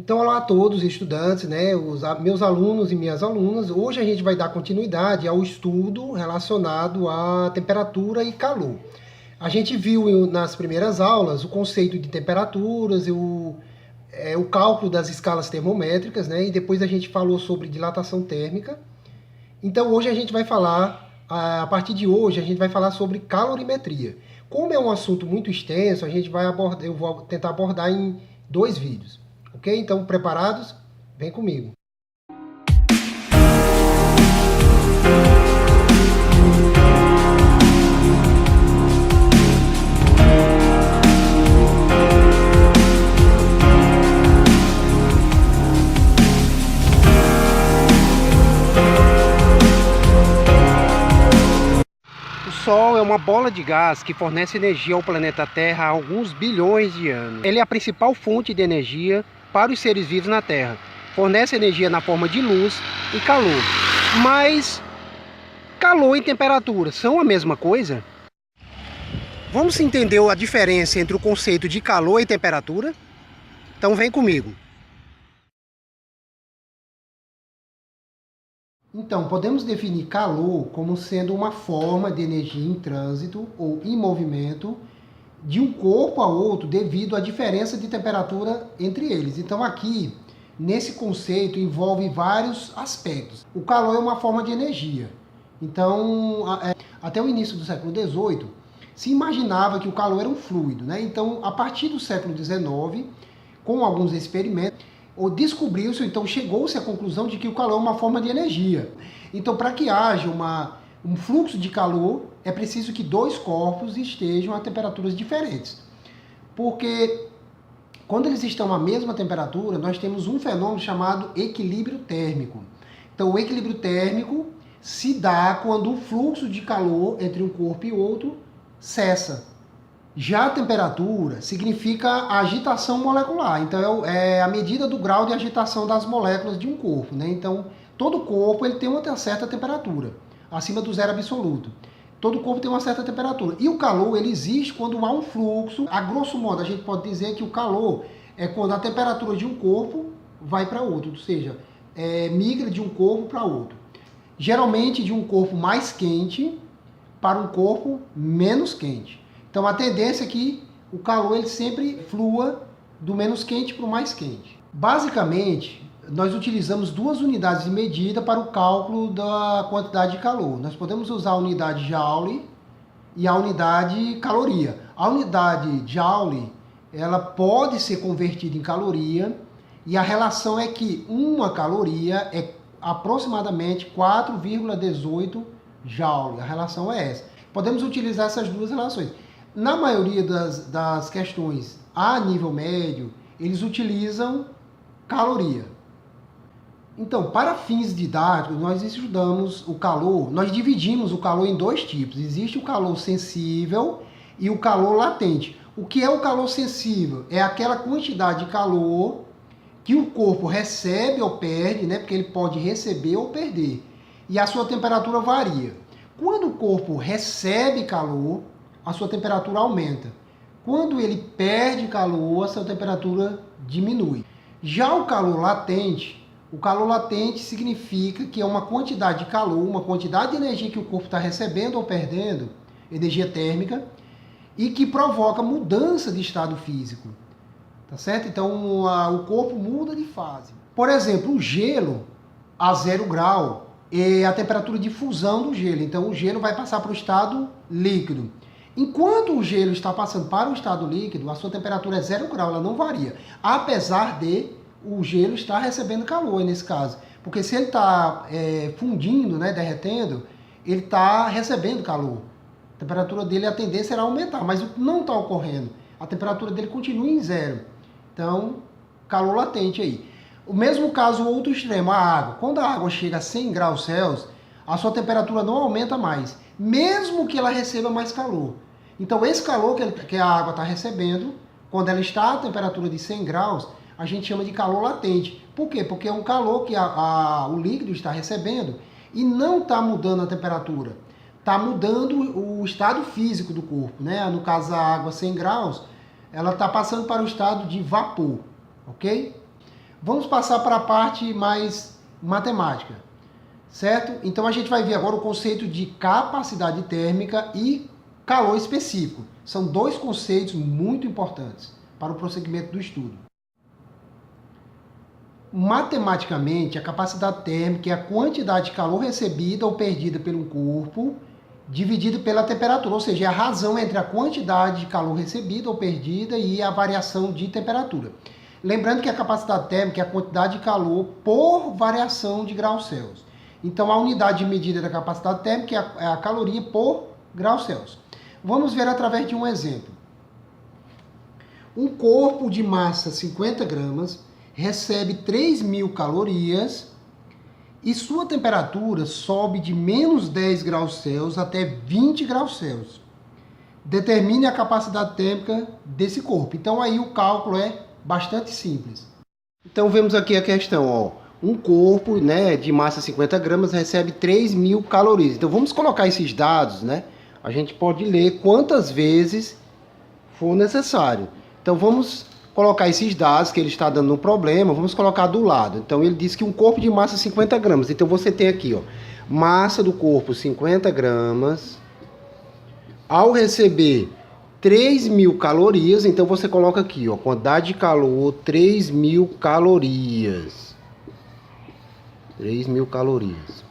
Então, olá a todos, estudantes, né, meus alunos e minhas alunas. Hoje a gente vai dar continuidade ao estudo relacionado à temperatura e calor. A gente viu nas primeiras aulas o conceito de temperaturas, o cálculo das escalas termométricas, né, e depois a gente falou sobre dilatação térmica. Então, hoje a gente vai falar, a partir de hoje, a gente vai falar sobre calorimetria. Como é um assunto muito extenso, eu vou tentar abordar em 2 vídeos. Ok? Então, preparados? Vem comigo. O Sol é uma bola de gás que fornece energia ao planeta Terra há alguns bilhões de anos. Ele é a principal fonte de energia para os seres vivos na Terra. Fornece energia na forma de luz e calor. Mas calor e temperatura são a mesma coisa? Vamos entender a diferença entre o conceito de calor e temperatura? Então vem comigo. Então, podemos definir calor como sendo uma forma de energia em trânsito ou em movimento de um corpo a outro devido à diferença de temperatura entre eles. Então aqui, nesse conceito, envolve vários aspectos. O calor é uma forma de energia. Então, até o início do século XVIII, se imaginava que o calor era um fluido, né? Então, a partir do século XIX, com alguns experimentos, descobriu-se, então chegou-se à conclusão de que o calor é uma forma de energia. Então, para que haja um fluxo de calor, é preciso que dois corpos estejam a temperaturas diferentes. Porque quando eles estão à mesma temperatura, nós temos um fenômeno chamado equilíbrio térmico. Então, o equilíbrio térmico se dá quando o fluxo de calor entre um corpo e outro cessa. Já a temperatura significa a agitação molecular, então é a medida do grau de agitação das moléculas de um corpo, né? Então, todo corpo ele tem uma certa temperatura, acima do zero absoluto. Todo corpo tem uma certa temperatura. E o calor ele existe quando há um fluxo. A grosso modo, a gente pode dizer que o calor é quando a temperatura de um corpo vai para outro, ou seja, migra de um corpo para outro. Geralmente de um corpo mais quente para um corpo menos quente. Então a tendência é que o calor ele sempre flua do menos quente para o mais quente. Basicamente, nós utilizamos duas unidades de medida para o cálculo da quantidade de calor. Nós podemos usar a unidade Joule e a unidade caloria. A unidade Joule, ela pode ser convertida em caloria e a relação é que uma caloria é aproximadamente 4,18 Joule. A relação é essa. Podemos utilizar essas duas relações. Na maioria das questões a nível médio, eles utilizam caloria. Então, para fins didáticos, nós estudamos o calor, nós dividimos o calor em dois tipos. Existe o calor sensível e o calor latente. O que é o calor sensível? É aquela quantidade de calor que o corpo recebe ou perde, né? Porque ele pode receber ou perder. E a sua temperatura varia. Quando o corpo recebe calor, a sua temperatura aumenta. Quando ele perde calor, a sua temperatura diminui. Já o calor latente significa que é uma quantidade de calor, uma quantidade de energia que o corpo está recebendo ou perdendo, energia térmica, e que provoca mudança de estado físico. Tá certo? Então o corpo muda de fase. Por exemplo, o gelo a 0 grau é a temperatura de fusão do gelo. Então o gelo vai passar para o estado líquido. Enquanto o gelo está passando para o estado líquido, a sua temperatura é 0 grau, ela não varia. Apesar de o gelo estar recebendo calor nesse caso. Porque se ele está fundindo, né, derretendo, ele está recebendo calor. A temperatura dele, a tendência era aumentar, mas não está ocorrendo. A temperatura dele continua em 0. Então, calor latente aí. O mesmo caso, o outro extremo, a água. Quando a água chega a 100 graus Celsius, a sua temperatura não aumenta mais, mesmo que ela receba mais calor. Então, esse calor que a água está recebendo, quando ela está a temperatura de 100 graus, a gente chama de calor latente. Por quê? Porque é um calor que o líquido está recebendo e não está mudando a temperatura. Está mudando o estado físico do corpo, né? No caso, a água 100 graus, ela está passando para o estado de vapor, ok? Vamos passar para a parte mais matemática, certo? Então a gente vai ver agora o conceito de capacidade térmica e calor específico. São dois conceitos muito importantes para o prosseguimento do estudo. Matematicamente, a capacidade térmica é a quantidade de calor recebida ou perdida pelo corpo dividido pela temperatura, ou seja, é a razão entre a quantidade de calor recebida ou perdida e a variação de temperatura. Lembrando que a capacidade térmica é a quantidade de calor por variação de graus Celsius. Então, a unidade de medida da capacidade térmica é a caloria por graus Celsius. Vamos ver através de um exemplo. Um corpo de massa 50 gramas recebe 3.000 calorias e sua temperatura sobe de menos 10 graus Celsius até 20 graus Celsius. Determine a capacidade térmica desse corpo. Então aí o cálculo é bastante simples. Então vemos aqui a questão, ó. Um corpo, né, de massa 50 gramas recebe 3.000 calorias. Então vamos colocar esses dados, né? A gente pode ler quantas vezes for necessário. Então vamos colocar esses dados que ele está dando no problema, vamos colocar do lado. Então ele diz que um corpo de massa 50 gramas. Então você tem aqui, ó, massa do corpo 50 gramas. Ao receber 3.000 calorias, então você coloca aqui, ó, quantidade de calor, 3.000 calorias. 3.000 calorias.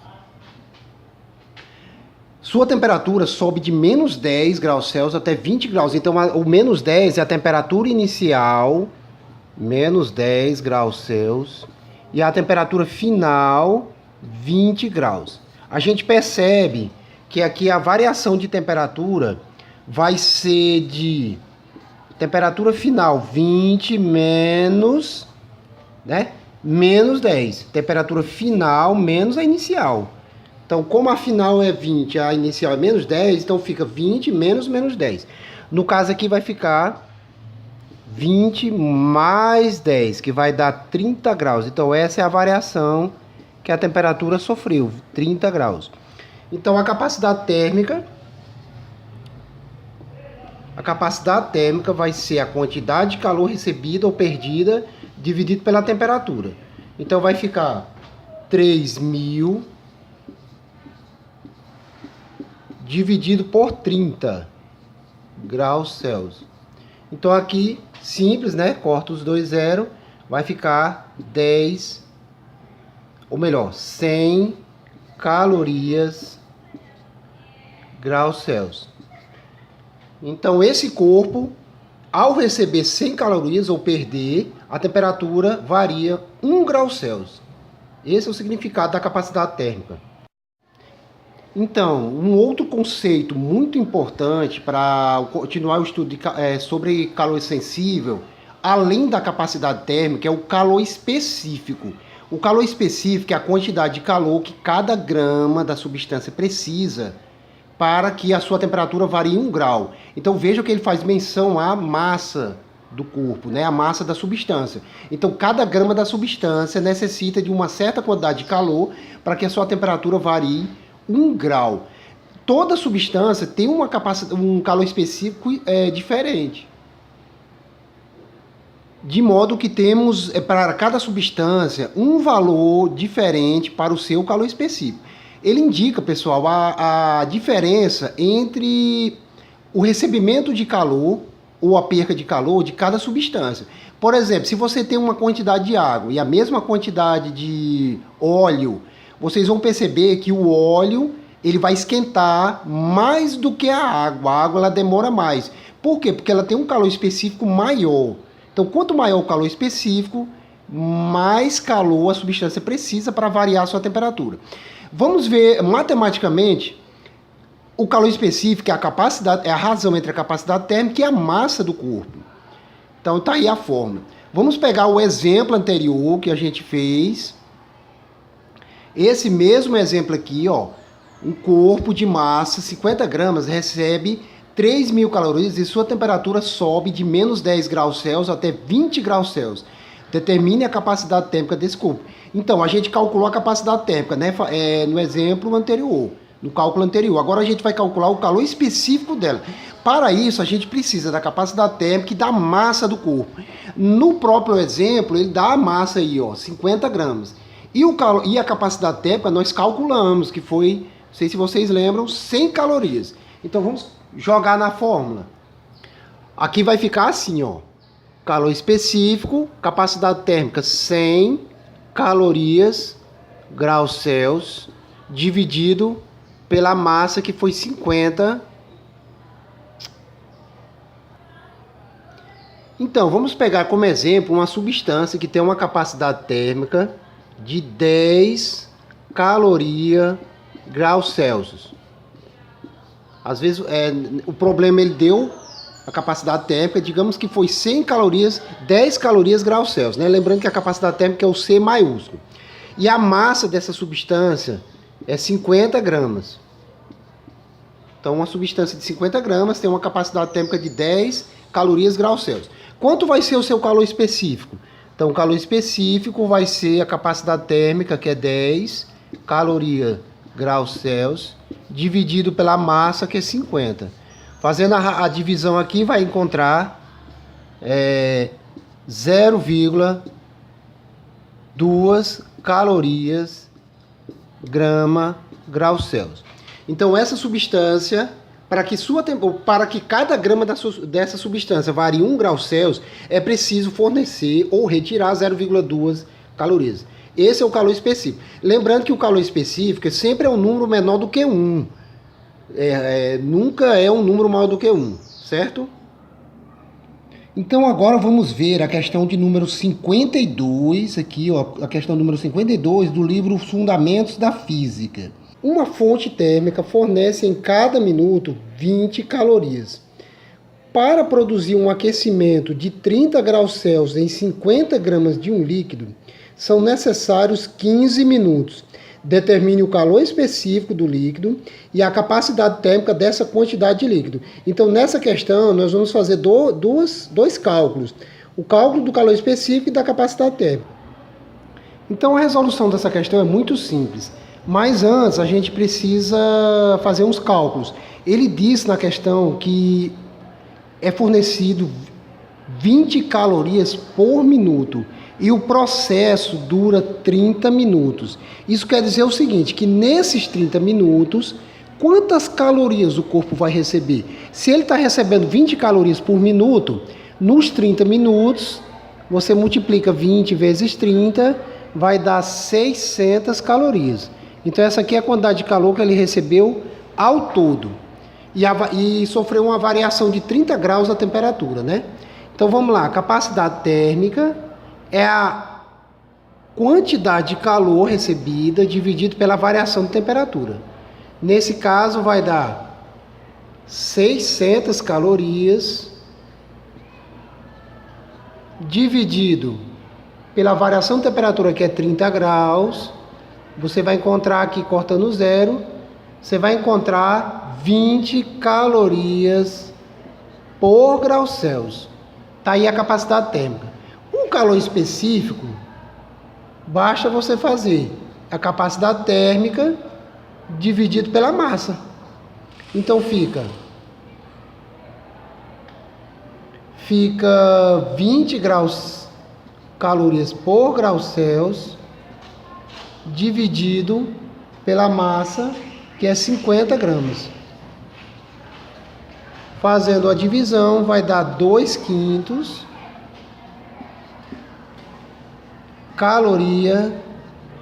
Sua temperatura sobe de menos 10 graus Celsius até 20 graus. Então, o menos 10 é a temperatura inicial, menos 10 graus Celsius. E a temperatura final, 20 graus. A gente percebe que aqui a variação de temperatura vai ser de temperatura final 20 menos, né, menos 10. Temperatura final menos a inicial. Então, como a final é 20, a inicial é menos 10, então fica 20 menos menos 10. No caso aqui vai ficar 20 mais 10, que vai dar 30 graus. Então, essa é a variação que a temperatura sofreu, 30 graus. Então, a capacidade térmica vai ser a quantidade de calor recebida ou perdida dividido pela temperatura. Então, vai ficar 3.000 dividido por 30 graus Celsius. Então aqui, simples, né? Corta os dois zeros, vai ficar 10, ou melhor, 100 calorias graus Celsius. Então esse corpo, ao receber 100 calorias ou perder, a temperatura varia 1 grau Celsius. Esse é o significado da capacidade térmica. Então, um outro conceito muito importante para continuar o estudo sobre calor sensível, além da capacidade térmica, é o calor específico. O calor específico é a quantidade de calor que cada grama da substância precisa para que a sua temperatura varie 1 grau. Então veja que ele faz menção à massa do corpo, né? A massa da substância. Então cada grama da substância necessita de uma certa quantidade de calor para que a sua temperatura varie 1 grau. Toda substância tem um calor específico diferente. De modo que temos para cada substância um valor diferente para o seu calor específico. Ele indica, pessoal, a diferença entre o recebimento de calor ou a perca de calor de cada substância. Por exemplo, se você tem uma quantidade de água e a mesma quantidade de óleo, vocês vão perceber que o óleo ele vai esquentar mais do que a água. A água ela demora mais. Por quê? Porque ela tem um calor específico maior. Então, quanto maior o calor específico, mais calor a substância precisa para variar a sua temperatura. Vamos ver matematicamente o calor específico, é a razão entre a capacidade térmica e a massa do corpo. Então, está aí a fórmula. Vamos pegar o exemplo anterior que a gente fez. Esse mesmo exemplo aqui, ó, um corpo de massa 50 gramas recebe 3.000 calorias e sua temperatura sobe de menos 10 graus Celsius até 20 graus Celsius. Determine a capacidade térmica desse corpo. Então, a gente calculou a capacidade térmica, né, no exemplo anterior. no cálculo anterior. Agora a gente vai calcular o calor específico dela. Para isso, a gente precisa da capacidade térmica e da massa do corpo. No próprio exemplo, ele dá a massa aí, ó, 50 gramas. E a capacidade térmica nós calculamos, que foi, não sei se vocês lembram, 100 calorias. Então vamos jogar na fórmula. Aqui vai ficar assim, ó. Calor específico, capacidade térmica 100 calorias, graus Celsius, dividido pela massa que foi 50. Então, vamos pegar como exemplo uma substância que tem uma capacidade térmica de 10 calorias, graus Celsius. Às vezes, o problema ele deu a capacidade térmica, digamos que foi 100 calorias, 10 calorias, graus Celsius, né? Lembrando que a capacidade térmica é o C maiúsculo. E a massa dessa substância é 50 gramas. Então, uma substância de 50 gramas tem uma capacidade térmica de 10 calorias, graus Celsius. Quanto vai ser o seu calor específico? Então, o calor específico vai ser a capacidade térmica, que é 10 calorias, graus Celsius, dividido pela massa, que é 50. Fazendo a divisão aqui, vai encontrar 0,2 calorias, grama, graus Celsius. Então, essa substância, para que cada grama dessa substância varie 1 grau Celsius, é preciso fornecer ou retirar 0,2 calorias. Esse é o calor específico. Lembrando que o calor específico sempre é um número menor do que 1. Nunca é um número maior do que 1, certo? Então agora vamos ver a questão de número 52, aqui ó, a questão número 52 do livro Fundamentos da Física. Uma fonte térmica fornece em cada minuto 20 calorias. Para produzir um aquecimento de 30 graus Celsius em 50 gramas de um líquido, são necessários 15 minutos. Determine o calor específico do líquido e a capacidade térmica dessa quantidade de líquido. Então, nessa questão, nós vamos fazer dois cálculos. O cálculo do calor específico e da capacidade térmica. Então, a resolução dessa questão é muito simples. Mas antes, a gente precisa fazer uns cálculos. Ele diz na questão que é fornecido 20 calorias por minuto. E o processo dura 30 minutos. Isso quer dizer o seguinte, que nesses 30 minutos, quantas calorias o corpo vai receber? Se ele está recebendo 20 calorias por minuto, nos 30 minutos, você multiplica 20 vezes 30, vai dar 600 calorias. Então essa aqui é a quantidade de calor que ele recebeu ao todo. E sofreu uma variação de 30 graus na temperatura, né? Então vamos lá, capacidade térmica é a quantidade de calor recebida dividido pela variação de temperatura. Nesse caso vai dar 600 calorias dividido pela variação de temperatura, que é 30 graus. Você vai encontrar aqui, cortando zero, você vai encontrar 20 calorias por grau Celsius. Está aí a capacidade térmica. Um calor específico, basta você fazer a capacidade térmica dividido pela massa. Então fica 20 calorias por grau Celsius dividido pela massa, que é 50 gramas. Fazendo a divisão, vai dar 2/5 caloria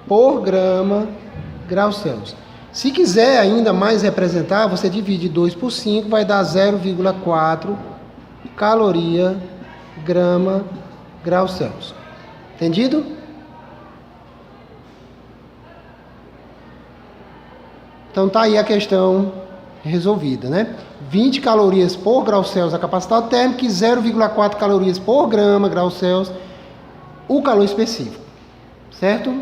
por grama, graus Celsius. Se quiser ainda mais representar, você divide 2 por 5, vai dar 0,4 caloria, grama, graus Celsius. Entendido? Então tá aí a questão resolvida, né? 20 calorias por grau Celsius a capacidade térmica e 0,4 calorias por grama, grau Celsius, o calor específico. Certo?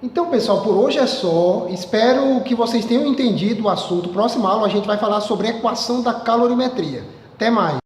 Então, pessoal, por hoje é só. Espero que vocês tenham entendido o assunto. Próxima aula a gente vai falar sobre a equação da calorimetria. Até mais!